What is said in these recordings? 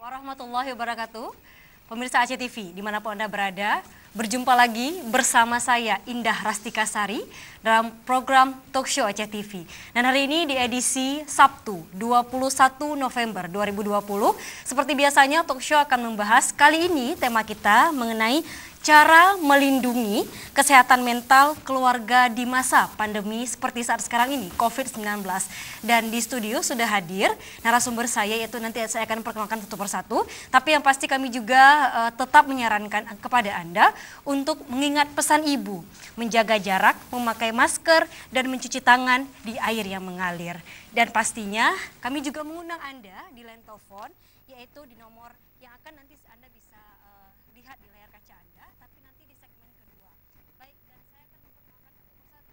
warahmatullahi wabarakatuh. Pemirsa Aceh TV, dimanapun Anda berada, berjumpa lagi bersama saya Indah Rastika Sari dalam program Talk Show Aceh TV. Dan hari ini di edisi Sabtu 21 November 2020, seperti biasanya Talk Show akan membahas kali ini tema kita mengenai cara melindungi kesehatan mental keluarga di masa pandemi seperti saat sekarang ini, COVID-19. Dan di studio sudah hadir narasumber saya, yaitu nanti saya akan perkenalkan satu persatu. Tapi yang pasti kami juga tetap menyarankan kepada Anda untuk mengingat pesan ibu, menjaga jarak, memakai masker, dan mencuci tangan di air yang mengalir. Dan pastinya kami juga mengundang Anda di line telepon, yaitu di nomor yang akan nanti Anda bisa lihat di layar kaca Anda, tapi nanti di segmen kedua. Baik, dan saya akan memperkenalkan satu persatu.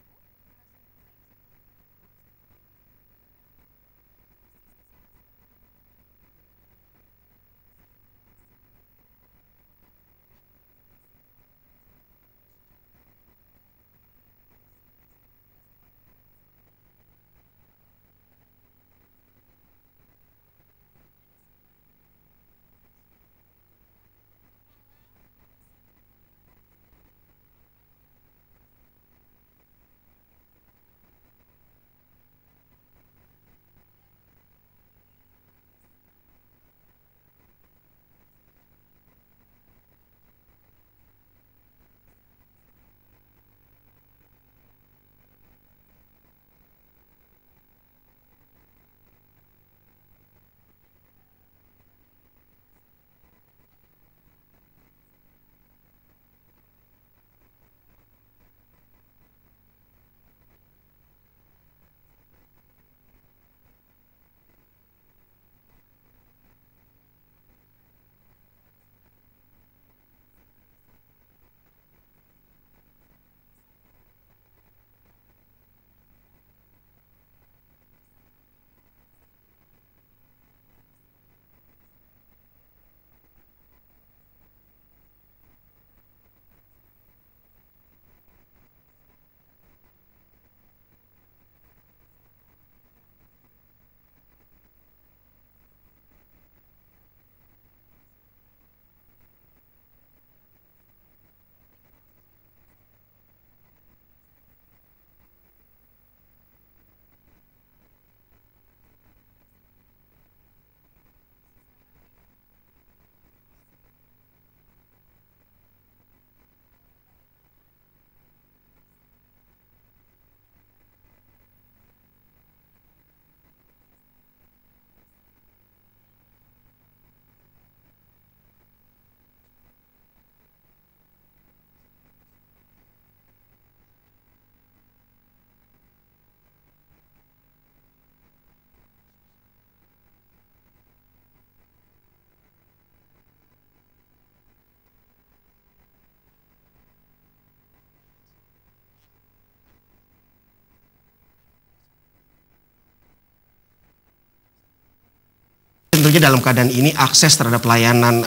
Tentunya dalam keadaan ini akses terhadap layanan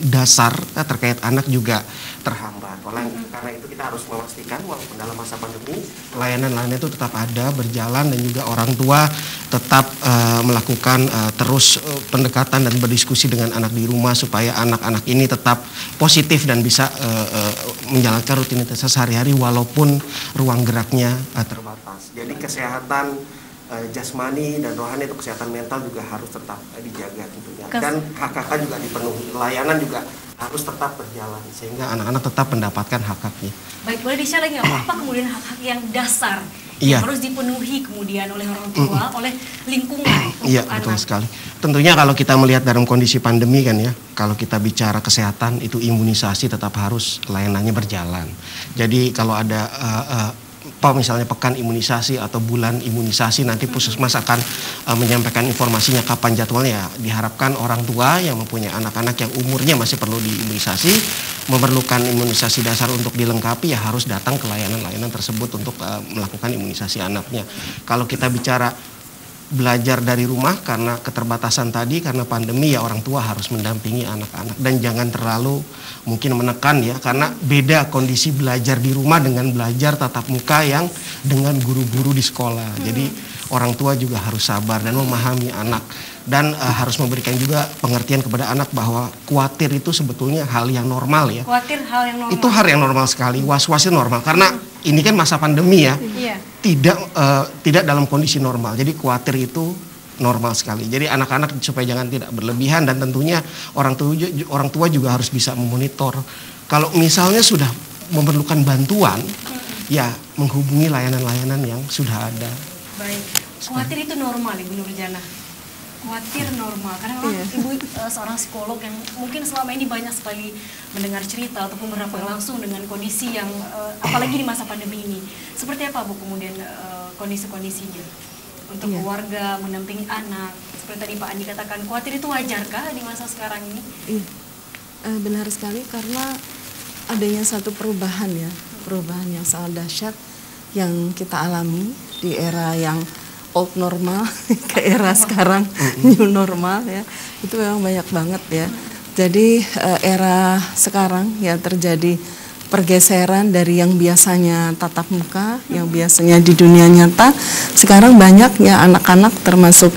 dasar terkait anak juga terhambat. Karena itu kita harus memastikan walaupun dalam masa pandemi layanan-layanan itu tetap ada, berjalan, dan juga orang tua tetap melakukan terus pendekatan dan berdiskusi dengan anak di rumah supaya anak-anak ini tetap positif dan bisa menjalankan rutinitas sehari-hari walaupun ruang geraknya terbatas. Jadi kesehatan jasmani dan rohani atau kesehatan mental juga harus tetap dijaga tentunya. Dan hak-hak juga dipenuhi, layanan juga harus tetap berjalan sehingga anak-anak tetap mendapatkan hak-haknya. Baik, boleh di-share lagi apa kemudian hak-hak yang dasar yang harus dipenuhi kemudian oleh orang tua, oleh lingkungan untuk Iya, anak? betul sekali. Tentunya kalau kita melihat dalam kondisi pandemi kan ya, kalau kita bicara kesehatan itu imunisasi tetap harus layanannya berjalan. Jadi kalau ada misalnya pekan imunisasi atau bulan imunisasi, nanti Puskesmas akan menyampaikan informasinya kapan jadwalnya. Diharapkan orang tua yang mempunyai anak-anak yang umurnya masih perlu diimunisasi, memerlukan imunisasi dasar untuk dilengkapi, ya harus datang ke layanan-layanan tersebut untuk melakukan imunisasi anaknya. Kalau kita bicara belajar dari rumah karena keterbatasan tadi, karena pandemi, ya orang tua harus mendampingi anak-anak dan jangan terlalu mungkin menekan ya, karena beda kondisi belajar di rumah dengan belajar tatap muka yang dengan guru-guru di sekolah. Jadi orang tua juga harus sabar dan memahami anak. dan harus memberikan juga pengertian kepada anak bahwa khawatir itu sebetulnya hal yang normal ya. Khawatir hal yang normal. Itu hal yang normal sekali, was-was itu normal karena ini kan masa pandemi ya. Iya. Tidak dalam kondisi normal. Jadi khawatir itu normal sekali. Jadi anak-anak supaya jangan tidak berlebihan dan tentunya orang tua juga harus bisa memonitor. Kalau misalnya sudah memerlukan bantuan, ya menghubungi layanan-layanan yang sudah ada. Baik. Khawatir itu normal, Ibu Nurjana. Khawatir normal karena Ibu seorang psikolog yang mungkin selama ini banyak sekali mendengar cerita ataupun berhadapan langsung dengan kondisi yang apalagi di masa pandemi ini. Seperti apa Bu kemudian kondisi-kondisinya untuk keluarga mendampingi anak? Seperti tadi Pak Andi katakan, khawatir itu wajarkah di masa sekarang ini? Iya, benar sekali karena adanya satu perubahan ya, perubahan yang sangat dahsyat yang kita alami di era yang old normal ke era sekarang new normal ya, itu memang banyak banget ya. Jadi era sekarang ya terjadi pergeseran dari yang biasanya tatap muka, yang biasanya di dunia nyata, sekarang banyak ya anak-anak termasuk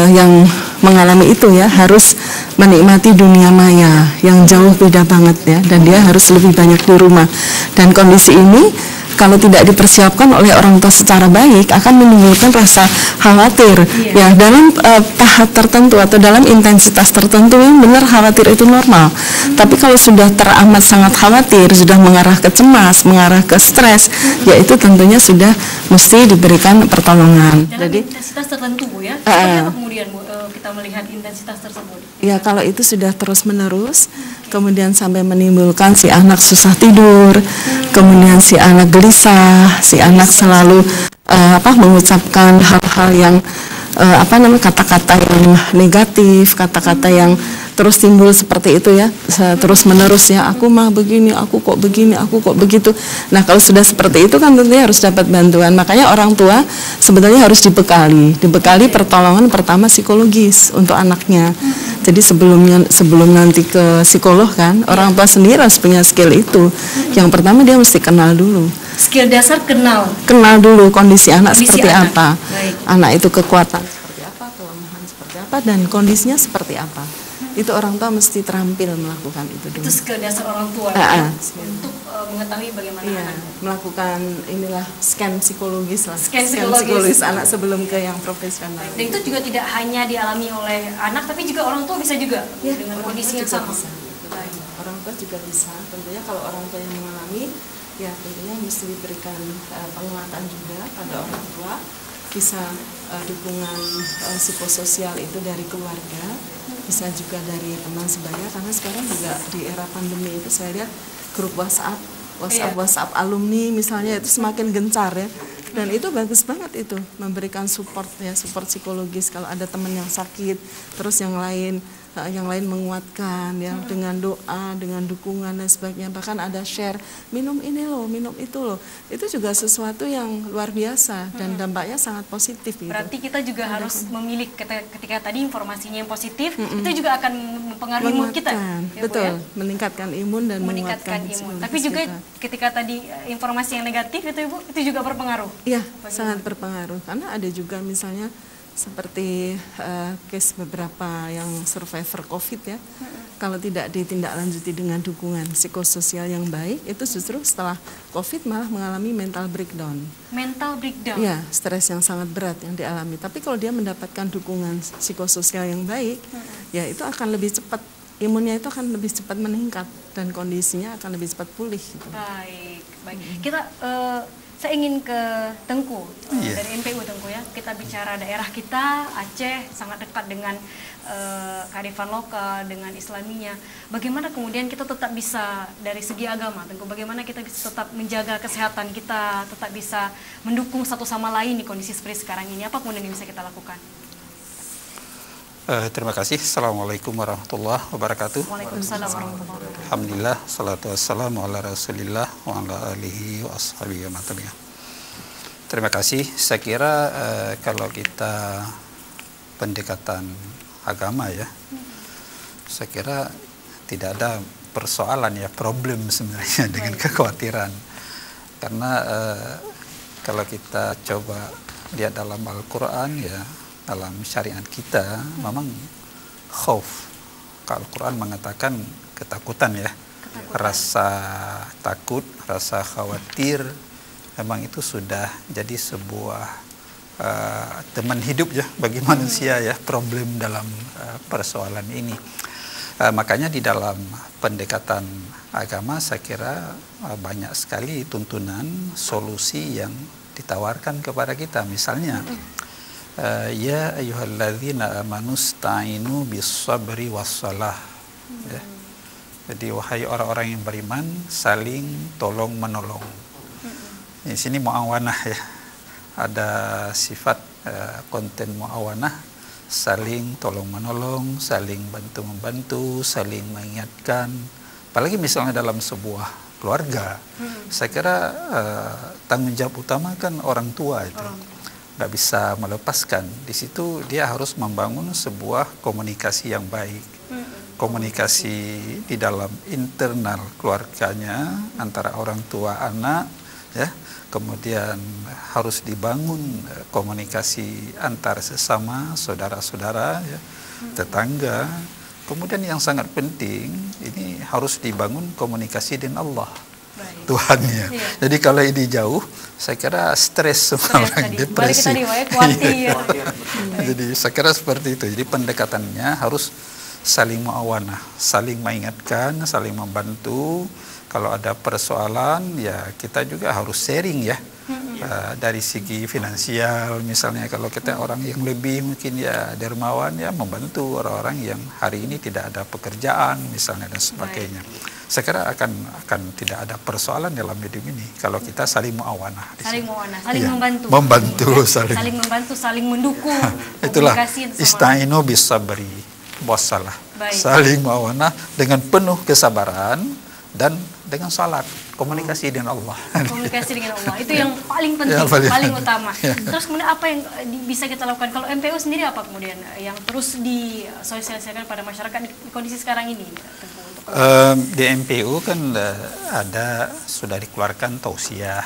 yang mengalami itu ya harus menikmati dunia maya yang jauh beda banget ya, dan dia harus lebih banyak di rumah. Dan kondisi ini kalau tidak dipersiapkan oleh orang tua secara baik akan menimbulkan rasa khawatir ya dalam tahap tertentu atau dalam intensitas tertentu yang benar khawatir itu normal. Tapi kalau sudah teramat sangat khawatir, sudah mengarah ke cemas, mengarah ke stres, ya itu tentunya sudah mesti diberikan pertolongan. Dalam Jadi intensitas tertentu Bu ya. Seperti apa kemudian Bu kita melihat intensitas tersebut? ya kalau itu sudah terus menerus, kemudian sampai menimbulkan si anak susah tidur, kemudian si anak gelisah, si anak selalu mengucapkan hal-hal yang kata-kata yang negatif, kata-kata yang terus timbul seperti itu ya, terus menerus ya, aku mah begini, aku kok begini, aku kok begitu. Nah kalau sudah seperti itu kan tentunya harus dapat bantuan. Makanya orang tua sebenarnya harus dibekali pertolongan pertama psikologis untuk anaknya. Jadi sebelum nanti ke psikolog kan, orang tua sendiri harus punya skill itu. Yang pertama dia mesti kenal dulu. Skill dasar kenal Dulu kondisi anak seperti apa. Baik. Anak itu kekuatan seperti apa, kelemahan seperti apa, dan kondisinya seperti apa. Itu orang tua mesti terampil melakukan itu dulu. Itu skill dasar orang tua ya, untuk mengetahui bagaimana anak. Melakukan inilah scan psikologis lah. Scan psikologis anak sebelum ke yang profesional. Dan itu juga tidak hanya dialami oleh anak, tapi juga orang tua bisa juga dengan kondisi yang sama. Orang tua juga bisa. Tentunya kalau orang tua yang mengalami, ya tentunya mesti diberikan penguatan juga pada orang tua. Bisa dukungan psikososial itu dari keluarga, bisa juga dari teman sebaya, karena sekarang juga di era pandemi itu saya lihat grup WhatsApp alumni misalnya itu semakin gencar ya, dan itu bagus banget itu memberikan support psikologis kalau ada teman yang sakit, terus yang lain menguatkan ya dengan doa, dengan dukungan dan sebagainya. Bahkan ada share, minum ini loh, minum itu loh. Itu juga sesuatu yang luar biasa dan dampaknya sangat positif gitu. Berarti kita juga harus memilih ketika tadi informasinya yang positif, itu juga akan mempengaruhi mood kita. Ya, betul, Bu, ya? meningkatkan imun dan meningkatkan imun. Tapi juga ketika tadi informasi yang negatif itu Ibu, itu juga berpengaruh. Iya, sangat berpengaruh. Karena ada juga misalnya seperti case beberapa yang survivor COVID ya, kalau tidak ditindaklanjuti dengan dukungan psikososial yang baik, itu justru setelah COVID malah mengalami mental breakdown. Mental breakdown? Ya, stres yang sangat berat yang dialami. Tapi kalau dia mendapatkan dukungan psikososial yang baik, ya itu akan lebih cepat, imunnya itu akan lebih cepat meningkat dan kondisinya akan lebih cepat pulih. Gitu. Baik. Kita saya ingin ke Tengku dari MPU Tengku ya. Kita bicara daerah kita, Aceh sangat dekat dengan kearifan lokal, dengan Islaminya. Bagaimana kemudian kita tetap bisa dari segi agama, Tengku, bagaimana kita bisa tetap menjaga kesehatan kita, tetap bisa mendukung satu sama lain di kondisi seperti sekarang ini? Apa kemudian yang bisa kita lakukan? Terima kasih. Assalamualaikum warahmatullahi wabarakatuh. Waalaikumsalam warahmatullahi wabarakatuh. Alhamdulillah, salatu wassalamu ala rasulillah wa ala alihi wa ashabihi wa matabiyah. Terima kasih. Saya kira kalau kita pendekatan agama ya, saya kira tidak ada persoalan ya, problem sebenarnya dengan kekhawatiran. Karena kalau kita coba lihat dalam Al-Quran ya, dalam syariat kita memang khauf. Kalau Al-Quran mengatakan ketakutan ya, rasa takut, rasa khawatir, memang itu sudah jadi sebuah teman hidup ya bagi manusia ya, problem dalam persoalan ini. Makanya di dalam pendekatan agama saya kira banyak sekali tuntunan solusi yang ditawarkan kepada kita. Misalnya ya ayyuhalladzina amanu sta'inu bis-sabri was-salah. Ya. Jadi wahai orang-orang yang beriman, saling tolong menolong. Di sini muawanah ya. Ada sifat konten muawanah, saling tolong menolong, saling bantu membantu, saling mengingatkan. Apalagi misalnya dalam sebuah keluarga, saya kira tanggung jawab utama kan orang tua itu. Nggak bisa melepaskan. Di situ dia harus membangun sebuah komunikasi yang baik. Komunikasi di dalam internal keluarganya antara orang tua anak ya. Kemudian harus dibangun komunikasi antar sesama saudara-saudara ya, tetangga. Kemudian yang sangat penting ini harus dibangun komunikasi dengan Allah. Baik. Tuhannya. Iya. Jadi kalau ini jauh, saya kira stres semua orang, depresi. Jadi saya kira seperti itu. Jadi pendekatannya harus saling muawanah, saling mengingatkan, saling membantu. Kalau ada persoalan ya kita juga harus sharing ya. Dari segi finansial misalnya, kalau kita orang yang lebih mungkin ya dermawan ya membantu orang-orang yang hari ini tidak ada pekerjaan misalnya dan sebagainya. Saya kira akan tidak ada persoalan dalam hidup ini kalau kita saling muawanah. Saling muawanah, saling membantu. Saling membantu, saling mendukung. Itulah istainu bis-sabri wassalah. Saling muawanah dengan penuh kesabaran dan dengan salat, komunikasi dengan Allah. Komunikasi dengan Allah itu yang paling penting, ya, paling utama. Ya. Terus kemudian apa yang bisa kita lakukan? Kalau MPU sendiri apa kemudian yang terus disosialisasikan pada masyarakat di kondisi sekarang ini? Di MPU kan sudah dikeluarkan tausiah.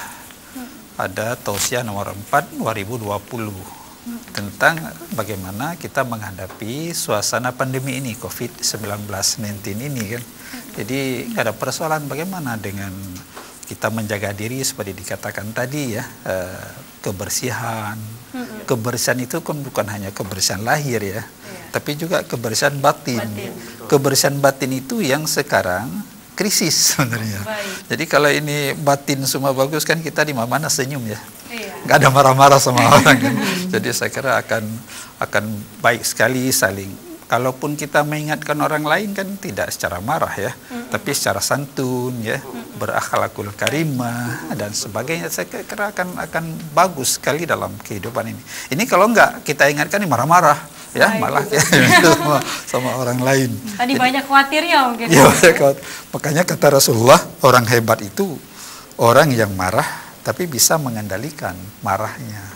Ada tausiah nomor 4 2020 tentang bagaimana kita menghadapi suasana pandemi ini, COVID-19 ini kan. Jadi ada persoalan bagaimana dengan kita menjaga diri seperti dikatakan tadi ya, kebersihan. Kebersihan itu kan bukan hanya kebersihan lahir ya, tapi juga kebersihan batin. Kebersihan batin itu yang sekarang krisis sebenarnya. Jadi kalau ini batin semua bagus kan kita di mana senyum ya. Nggak ada marah-marah sama orang kan. Jadi saya kira akan baik sekali saling. Kalaupun kita mengingatkan orang lain kan tidak secara marah ya, tapi secara santun ya, berakhlakul karimah dan sebagainya. Saya kira akan bagus sekali dalam kehidupan ini. Ini kalau enggak kita ingatkan ini marah-marah ya, malah ya, sama orang lain. Tadi banyak khawatirnya mungkin. Ya, makanya kata Rasulullah, orang hebat itu orang yang marah tapi bisa mengendalikan marahnya.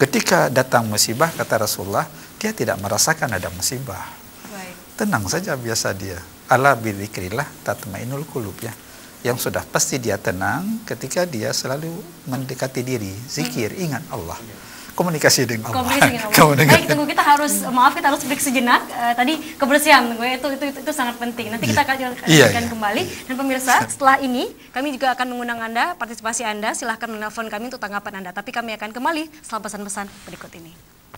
Ketika datang musibah, kata Rasulullah, dia tidak merasakan ada musibah. Tenang saja biasa dia. Ala bidzikrillah tatmainul qulub ya. Yang sudah pasti dia tenang ketika dia selalu mendekati diri, zikir, ingat Allah. Komunikasi dengan Allah. Baik, tunggu, kita harus harus break sejenak. Tadi kebersihan, itu sangat penting. Nanti kita akan kembali. Dan pemirsa, setelah ini kami juga akan mengundang Anda, partisipasi Anda. Silahkan menelpon kami untuk tanggapan Anda. Tapi kami akan kembali setelah pesan-pesan berikut ini.